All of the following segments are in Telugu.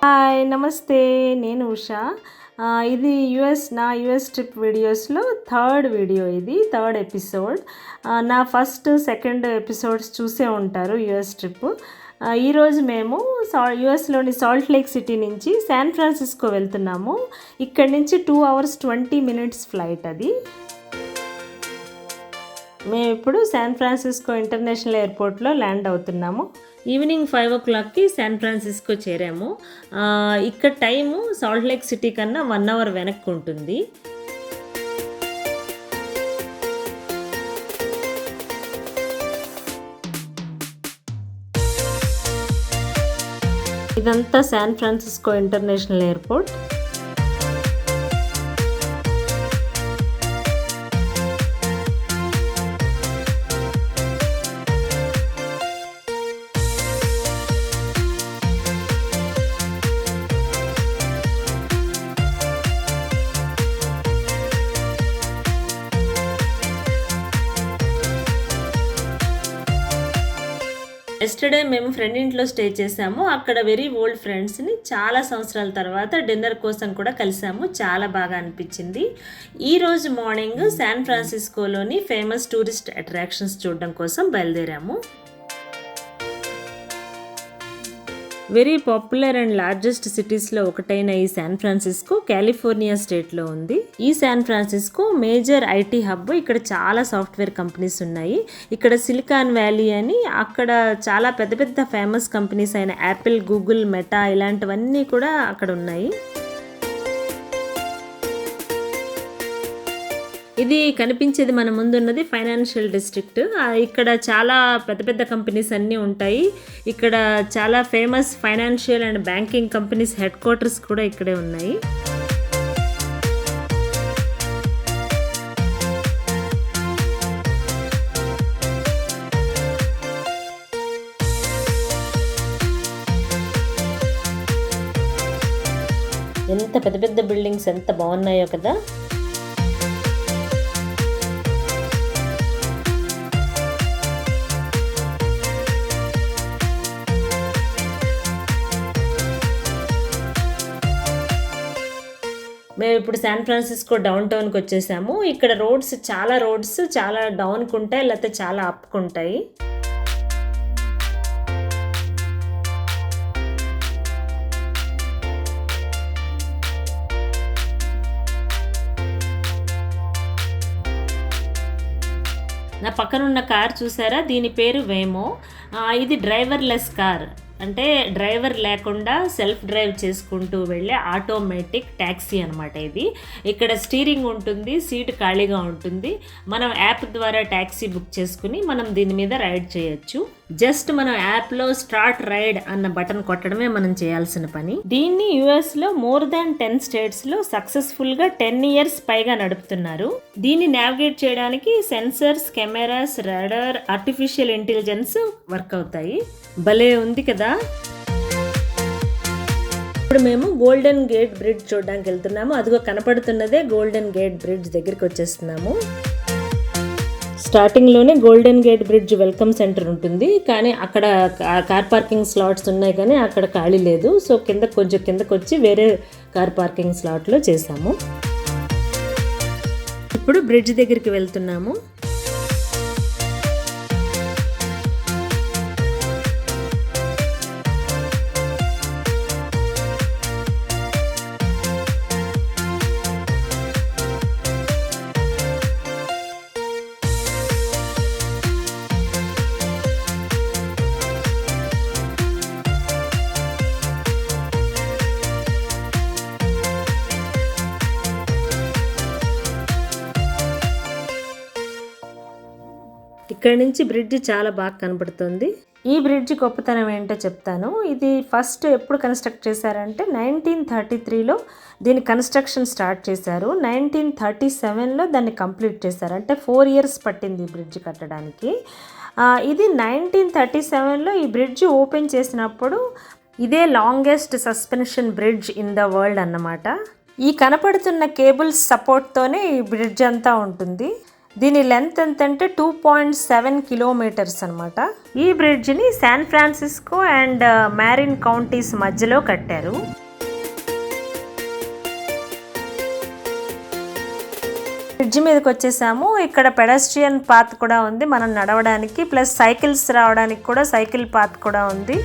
హాయ్ నమస్తే, నేను ఉషా. ఇది యుఎస్ ట్రిప్ వీడియోస్లో థర్డ్ ఎపిసోడ్. నా ఫస్ట్ సెకండ్ ఎపిసోడ్స్ చూసే ఉంటారు యుఎస్ ట్రిప్. ఈరోజు మేము యుఎస్లోని సాల్ట్ లేక్ సిటీ నుంచి శాన్ ఫ్రాన్సిస్కో వెళ్తున్నాము. ఇక్కడి నుంచి 2 hours 20 minutes ఫ్లైట్ అది. మేము ఇప్పుడు శాన్ ఫ్రాన్సిస్కో ఇంటర్నేషనల్ ఎయిర్పోర్ట్లో ల్యాండ్ అవుతున్నాము. ఈవినింగ్ 5 o'clockకి శాన్ ఫ్రాన్సిస్కో చేరాము. ఇక్కడ టైము సాల్ట్ లేక్ సిటీ కన్నా 1 hour వెనక్కి ఉంటుంది. ఇదంతా San Francisco international airport. Yesterday మేము ఫ్రెండ్ ఇంట్లో స్టే చేసాము. అక్కడ వెరీ ఓల్డ్ ఫ్రెండ్స్ని చాలా సంవత్సరాల తర్వాత డిన్నర్ కోసం కూడా కలిసాము. చాలా బాగా అనిపించింది. ఈరోజు మార్నింగ్ శాన్ ఫ్రాన్సిస్కోలోని ఫేమస్ టూరిస్ట్ అట్రాక్షన్స్ చూడడం కోసం బయలుదేరాము. వెరీ పాపులర్ అండ్ లార్జెస్ట్ సిటీస్లో ఒకటైన ఈ శాన్ ఫ్రాన్సిస్కో కాలిఫోర్నియా స్టేట్లో ఉంది. ఈ San Francisco major IT hub. ఇక్కడ చాలా సాఫ్ట్వేర్ కంపెనీస్ ఉన్నాయి. ఇక్కడ సిలికాన్ వ్యాలీ అని అక్కడ చాలా పెద్ద పెద్ద ఫేమస్ కంపెనీస్ అయిన యాపిల్, గూగుల్, మెటా ఇలాంటివన్నీ కూడా అక్కడ ఉన్నాయి. ఇది కనిపించేది మన ముందున్నది ఫైనాన్షియల్ డిస్ట్రిక్ట్. ఇక్కడ చాలా పెద్ద పెద్ద కంపెనీస్ అన్నీ ఉంటాయి. ఇక్కడ చాలా famous financial and banking companies head quarters కూడా ఇక్కడే ఉన్నాయి. ఎంత పెద్ద పెద్ద బిల్డింగ్స్ ఎంత బాగున్నాయో కదా. మేము ఇప్పుడు శాన్ ఫ్రాన్సిస్కో డౌన్ టౌన్కి వచ్చేసాము. ఇక్కడ చాలా రోడ్స్ చాలా డౌన్కి ఉంటాయి, లేకపోతే చాలా అప్కి ఉంటాయి. నా పక్కన ఉన్న కార్ చూసారా, దీని పేరు వేమో. ఇది డ్రైవర్లెస్ కార్, అంటే డ్రైవర్ లేకుండా సెల్ఫ్ డ్రైవ్ చేసుకుంటూ వెళ్ళే ఆటోమేటిక్ ట్యాక్సీ అనమాట ఇది. ఇక్కడ స్టీరింగ్ ఉంటుంది, సీట్ ఖాళీగా ఉంటుంది. మనం యాప్ ద్వారా ట్యాక్సీ బుక్ చేసుకుని మనం దీని మీద రైడ్ చేయొచ్చు. జస్ట్ మనం యాప్లో స్టార్ట్ రైడ్ అన్న బటన్ కొట్టడమే మనం చేయాల్సిన పని. దీన్ని యుఎస్లో more than 10 స్టేట్స్లో సక్సెస్ఫుల్గా 10 years పైగా నడుపుతున్నారు. దీన్ని నావిగేట్ చేయడానికి sensors, cameras, radar, artificial intelligence work అవుతాయి. భలే ఉంది కదా. ఇప్పుడు మేము గోల్డెన్ గేట్ బ్రిడ్జ్ చూడడానికి వెళ్తున్నాము. అదిగో కనపడుతున్నదే గోల్డెన్ గేట్ బ్రిడ్జ్ దగ్గరికి వచ్చేస్తున్నాము. స్టార్టింగ్లోనే golden gate bridge welcome centre ఉంటుంది, కానీ అక్కడ కార్ పార్కింగ్ స్లాట్స్ ఉన్నాయి, కానీ అక్కడ ఖాళీ లేదు. సో కిందకు వచ్చి వేరే కార్ పార్కింగ్ స్లాట్లో చేసాము. ఇప్పుడు బ్రిడ్జ్ దగ్గరికి వెళ్తున్నాము. ఇక్కడ నుంచి బ్రిడ్జ్ చాలా బాగా కనబడుతుంది. ఈ బ్రిడ్జ్ గొప్పతనం ఏంటో చెప్తాను. ఇది ఫస్ట్ ఎప్పుడు కన్స్ట్రక్ట్ చేశారంటే 1933లో దీని కన్స్ట్రక్షన్ స్టార్ట్ చేశారు. 1937లో దాన్ని కంప్లీట్ చేశారు. అంటే 4 years పట్టింది ఈ బ్రిడ్జ్ కట్టడానికి. ఇది 1937లో ఈ బ్రిడ్జ్ ఓపెన్ చేసినప్పుడు ఇదే longest suspension bridge in the world అన్నమాట. ఈ కనపడుతున్న కేబుల్స్ సపోర్ట్తోనే ఈ బ్రిడ్జ్ అంతా ఉంటుంది. దీని లెంత్ ఎంత అంటే 2.7 కిలోమీటర్స్ అనమాట. ఈ బ్రిడ్జ్ని San Francisco and Marin counties మధ్యలో కట్టారు. బ్రిడ్జ్ మీదకి వచ్చేసాము. ఇక్కడ పెడస్ట్రియన్ పాత్ కూడా ఉంది మనం నడవడానికి, ప్లస్ సైకిల్స్ రావడానికి కూడా సైకిల్ పాత్ కూడా ఉంది.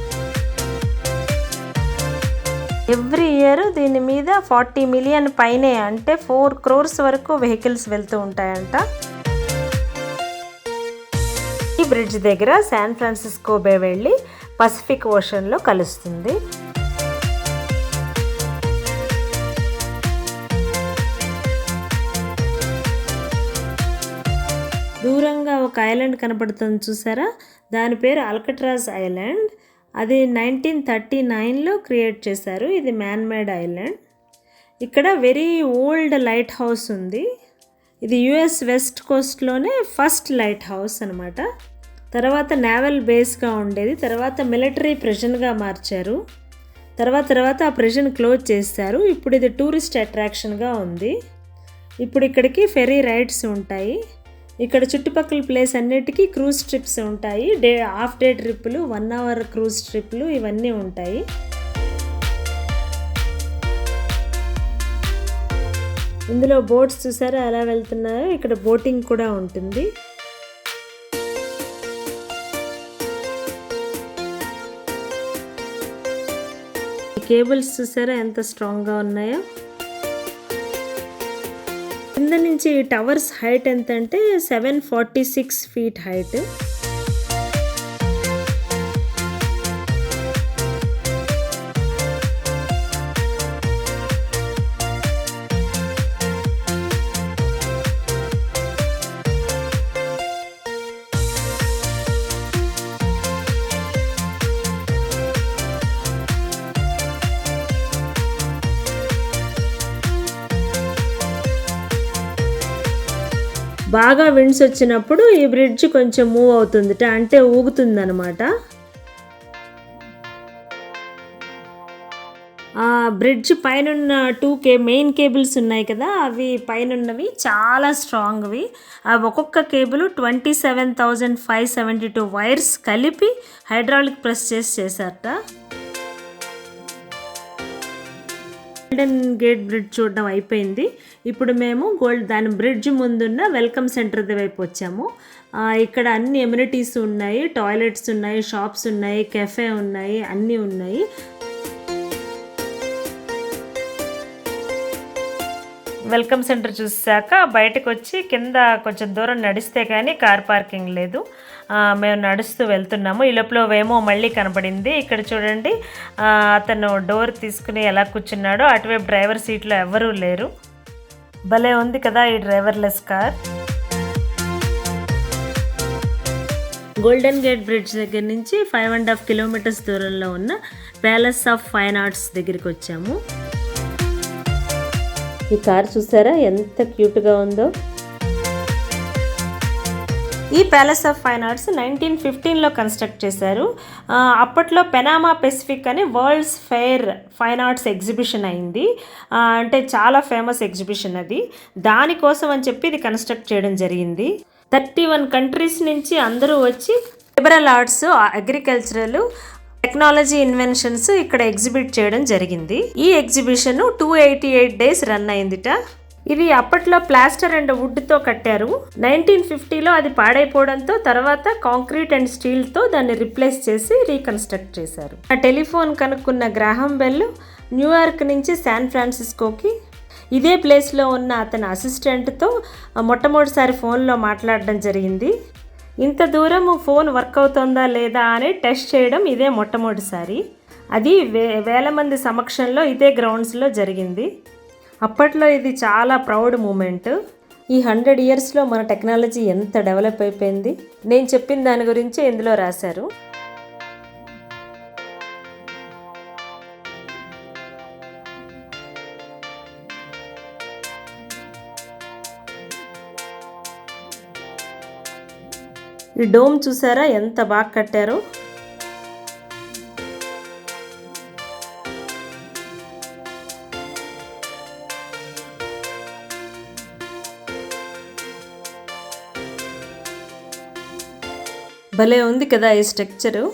ఎవ్రీ ఇయర్ దీని మీద 40 మిలియన్ పైనే, అంటే 4 crores వరకు వెహికల్స్ వెళ్తూ ఉంటాయంట. ఈ బ్రిడ్జ్ దగ్గర శాన్ ఫ్రాన్సిస్కో బే వెళ్ళి పసిఫిక్ ఓషన్లో కలుస్తుంది. దూరంగా ఒక ఐలాండ్ కనపడుతుంది చూసారా, దాని పేరు అల్కట్రాజ్ ఐలాండ్. అది 1939లో క్రియేట్ చేశారు. ఇది మ్యాన్ మేడ్ ఐలాండ్. ఇక్కడ వెరీ ఓల్డ్ లైట్ హౌస్ ఉంది. ఇది యుఎస్ వెస్ట్ కోస్ట్లోనే ఫస్ట్ లైట్ హౌస్ అనమాట. తర్వాత నేవల్ బేస్గా ఉండేది, తర్వాత మిలిటరీ ప్రిజన్గా మార్చారు. తర్వాత ఆ ప్రిజన్ క్లోజ్ చేశారు. ఇప్పుడు ఇది టూరిస్ట్ అట్రాక్షన్గా ఉంది. ఇప్పుడు ఇక్కడికి ఫెరీ రైడ్స్ ఉంటాయి. ఇక్కడ చుట్టుపక్కల ప్లేస్ అన్నిటికీ క్రూజ్ ట్రిప్స్ ఉంటాయి. హాఫ్ డే ట్రిప్పులు, 1 hour క్రూజ్ ట్రిప్లు ఇవన్నీ ఉంటాయి. ఇందులో బోట్స్ చూసారా ఎలా వెళ్తున్నారో, ఇక్కడ బోటింగ్ కూడా ఉంటుంది. ఈ కేబుల్స్ చూసారా ఎంత స్ట్రాంగ్గా ఉన్నాయో. కింద నుంచి టవర్స్ హైట్ ఎంత అంటే 746 feet హైట్. బాగా విండ్స్ వచ్చినప్పుడు ఈ బ్రిడ్జ్ కొంచెం మూవ్ అవుతుంది, అంటే ఊగుతుంది అనమాట. ఆ బ్రిడ్జ్ పైన 2 మెయిన్ కేబుల్స్ ఉన్నాయి కదా, అవి పైనవి చాలా స్ట్రాంగ్వి. అవి ఒక్కొక్క కేబుల్ 27,572 వైర్స్ కలిపి హైడ్రాలిక్ ప్రెస్ చేశారట. గోల్డెన్ గేట్ బ్రిడ్జ్ చూడడం అయిపోయింది. ఇప్పుడు మేము దాని బ్రిడ్జ్ ముందున్న వెల్కమ్ సెంటర్ వైపు వచ్చాము. ఇక్కడ అన్ని ఎమ్యూనిటీస్ ఉన్నాయి, టాయిలెట్స్ ఉన్నాయి, షాప్స్ ఉన్నాయి, కెఫే ఉన్నాయి, అన్నీ ఉన్నాయి. వెల్కమ్ సెంటర్ చూసాక బయటకు వచ్చి కింద కొంచెం దూరం నడిస్తే కానీ కార్ పార్కింగ్ లేదు. మేము నడుస్తూ వెళ్తున్నాము. ఈ లోపల వేమో మళ్ళీ కనపడింది. ఇక్కడ చూడండి, అతను డోర్ తీసుకుని ఎలా కూర్చున్నాడో. అటువైపు డ్రైవర్ సీట్లో ఎవరూ లేరు. భలే ఉంది కదా ఈ driverless car. Golden gate bridge దగ్గర నుంచి 5.5 kilometers దూరంలో ఉన్న ప్యాలెస్ ఆఫ్ ఫైన్ ఆర్ట్స్ దగ్గరికి వచ్చాము. ఈ కార్ చూసారా ఎంత క్యూట్గా ఉందో. ఈ ప్యాలెస్ ఆఫ్ ఫైన్ ఆర్ట్స్ 1915లో కన్స్ట్రక్ట్ చేశారు. అప్పట్లో పెనామా పెసిఫిక్ అని world's fair fine arts exhibition అయింది. అంటే చాలా ఫేమస్ ఎగ్జిబిషన్ అది. దానికోసం అని చెప్పి ఇది కన్స్ట్రక్ట్ చేయడం జరిగింది. 31 countries నుంచి అందరూ వచ్చి liberal arts, agricultural, technology inventions ఇక్కడ ఎగ్జిబిట్ చేయడం జరిగింది. ఈ ఎగ్జిబిషన్ 288 days రన్ అయిందిట. ఇది అప్పట్లో ప్లాస్టర్ అండ్ వుడ్తో కట్టారు. 1950లో అది పాడైపోవడంతో తర్వాత కాంక్రీట్ అండ్ స్టీల్తో దాన్ని రిప్లేస్ చేసి రీకన్స్ట్రక్ట్ చేశారు. ఆ టెలిఫోన్ కనుక్కున్న గ్రాహం బెల్ న్యూయార్క్ నుంచి శాన్ ఫ్రాన్సిస్కోకి ఇదే ప్లేస్లో ఉన్న అతని అసిస్టెంట్తో మొట్టమొదటిసారి ఫోన్లో మాట్లాడడం జరిగింది. ఇంత దూరం ఫోన్ వర్క్ అవుతుందా లేదా అని టెస్ట్ చేయడం ఇదే మొట్టమొదటిసారి. అది వేల మంది సమక్షంలో ఇదే గ్రౌండ్స్లో జరిగింది. అప్పట్లో ఇది చాలా ప్రౌడ్ మూమెంట్. ఈ 100 yearsలో మన టెక్నాలజీ ఎంత డెవలప్ అయిపోయింది. నేను చెప్పిన దాని గురించి ఇందులో రాశారు. ఈ డోమ్ చూసారా ఎంత బాగా కట్టారో. భలే ఉంది కదా ఈ స్ట్రక్చరు.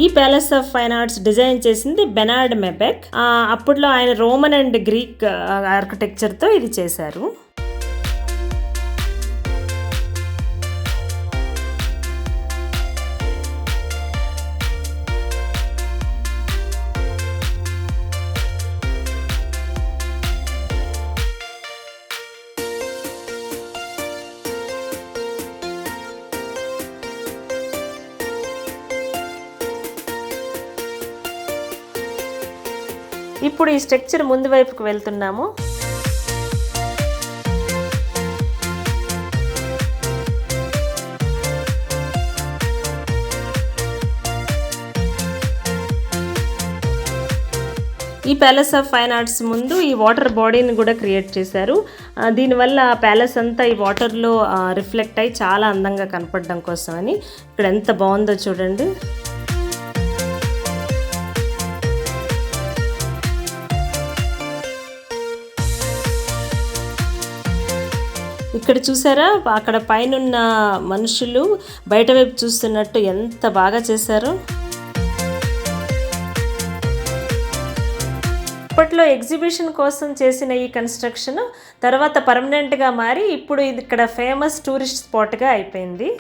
ఈ palace of fine arts design చేసింది బెనార్డ్ మెబెక్. అప్పట్లో ఆయన రోమన్ అండ్ గ్రీక్ ఆర్కిటెక్చర్తో ఇది చేశారు. ఇప్పుడు ఈ స్ట్రక్చర్ ముందు వైపుకు వెళ్తున్నాము. ఈ ప్యాలెస్ ఆఫ్ ఫైన్ ఆర్ట్స్ ముందు ఈ వాటర్ బాడీని కూడా క్రియేట్ చేశారు. దీనివల్ల ప్యాలెస్ అంతా ఈ వాటర్లో రిఫ్లెక్ట్ అయ్యి చాలా అందంగా కనపడడం కోసమని. ఇక్కడ ఎంత బాగుందో చూడండి. ఇక్కడ చూసారా, అక్కడ పైనున్న మనుషులు బయట వైపు చూస్తున్నట్టు ఎంత బాగా చేశారో. అప్పట్లో ఎగ్జిబిషన్ కోసం చేసిన ఈ కన్స్ట్రక్షన్ తర్వాత పర్మనెంట్గా మారి ఇప్పుడు ఇది ఇక్కడ ఫేమస్ టూరిస్ట్ స్పాట్గా అయిపోయింది.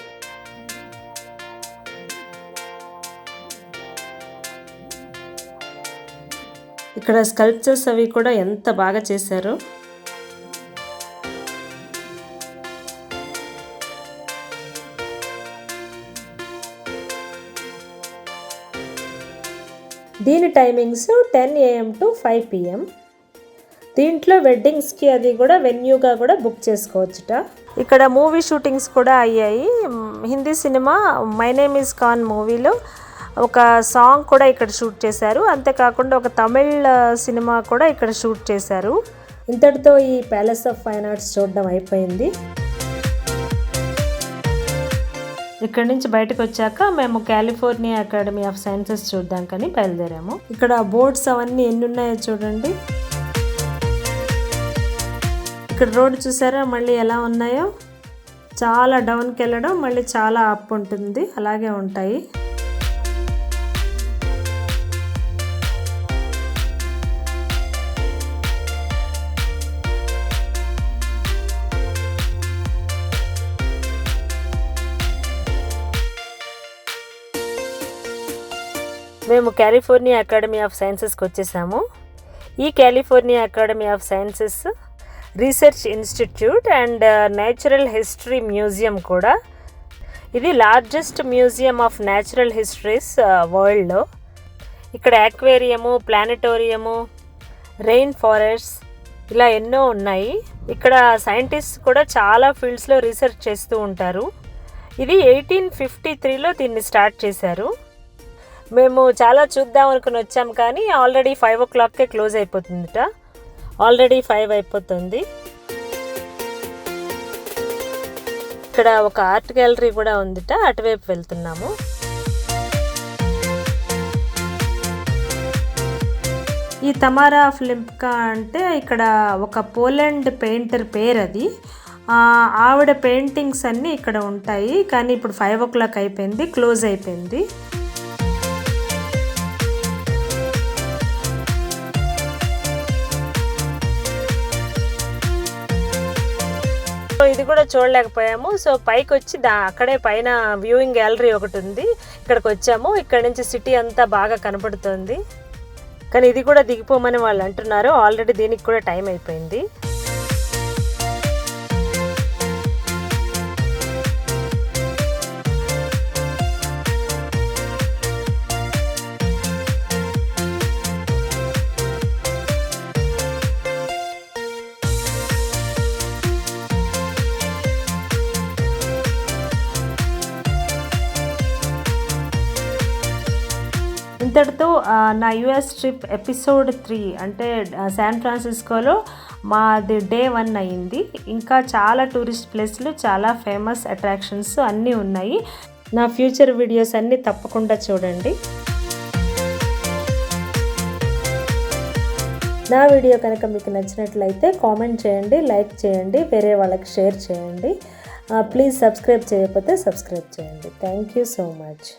ఇక్కడ స్కల్ప్చర్స్ అవి కూడా ఎంత బాగా చేశారో. దీని టైమింగ్స్ 10 AM to 5 PM. దీంట్లో వెడ్డింగ్స్కి అది కూడా వెన్యూగా కూడా బుక్ చేసుకోవచ్చుట. ఇక్కడ మూవీ షూటింగ్స్ కూడా అయ్యాయి. Hindi cinema my name is Khan మూవీలో ఒక సాంగ్ కూడా ఇక్కడ షూట్ చేశారు. అంతేకాకుండా ఒక తమిళ్ సినిమా కూడా ఇక్కడ షూట్ చేశారు. ఇంతటితో ఈ ప్యాలెస్ ఆఫ్ ఫైన్ ఆర్ట్స్ చూడడం అయిపోయింది. ఇక్కడ నుంచి బయటకు వచ్చాక మేము కాలిఫోర్నియా అకాడమీ ఆఫ్ సైన్సెస్ చూద్దాం బయలుదేరాము. ఇక్కడ బోర్డ్స్ అవన్నీ ఎన్ని ఉన్నాయో చూడండి. ఇక్కడ రోడ్ చూసారా మళ్ళీ ఎలా ఉన్నాయో. చాలా డౌన్కి వెళ్ళడం, మళ్ళీ చాలా అప్ ఉంటుంది, అలాగే ఉంటాయి. మేము కాలిఫోర్నియా అకాడమీ ఆఫ్ సైన్సెస్కి వచ్చేసాము. ఈ California academy of sciences research institute and natural history museum కూడా. ఇది largest museum of natural histories వరల్డ్లో. ఇక్కడ యాక్వేరియము, ప్లానెటోరియము, రెయిన్ ఫారెస్ట్ ఇలా ఎన్నో ఉన్నాయి. ఇక్కడ సైంటిస్ట్ కూడా చాలా ఫీల్డ్స్లో రీసెర్చ్ చేస్తూ ఉంటారు. ఇది 1853లో దీన్ని స్టార్ట్ చేశారు. మేము చాలా చూద్దాం అనుకుని వచ్చాం, కానీ ఆల్రెడీ 5 o'clockకే క్లోజ్ అయిపోతుందిట. ఆల్రెడీ 5 అయిపోతుంది. ఇక్కడ ఒక ఆర్ట్ గ్యాలరీ కూడా ఉందిట, అటువైపు వెళ్తున్నాము. ఈ తమారా ఆఫ్ లింప్కా అంటే ఇక్కడ ఒక పోలాండ్ పెయింటర్ పేరు అది. ఆవిడ పెయింటింగ్స్ అన్నీ ఇక్కడ ఉంటాయి, కానీ ఇప్పుడు 5 o'clock అయిపోయింది, క్లోజ్ అయిపోయింది. ఇది కూడా చూడలేకపోయాము. సో పైకి వచ్చి అక్కడే పైన వ్యూయింగ్ గ్యాలరీ ఒకటి ఉంది, ఇక్కడికి వచ్చాము. ఇక్కడ నుంచి సిటీ అంతా బాగా కనపడుతుంది. కానీ ఇది కూడా దిగిపోమని వాళ్ళు అంటున్నారు. ఆల్రెడీ దీనికి కూడా టైం అయిపోయింది. ఇంతటితో నా యుఎస్ ట్రిప్ ఎపిసోడ్ 3 అంటే శాన్ ఫ్రాన్సిస్కోలో మాది డే 1 అయింది. ఇంకా చాలా టూరిస్ట్ ప్లేస్లు, చాలా ఫేమస్ అట్రాక్షన్స్ అన్నీ ఉన్నాయి. నా ఫ్యూచర్ వీడియోస్ అన్నీ తప్పకుండా చూడండి. నా వీడియో కనుక మీకు నచ్చినట్లయితే కామెంట్ చేయండి, లైక్ చేయండి, వేరే వాళ్ళకి షేర్ చేయండి. ప్లీజ్ సబ్స్క్రైబ్ చేయకపోతే సబ్స్క్రైబ్ చేయండి. Thank you so much.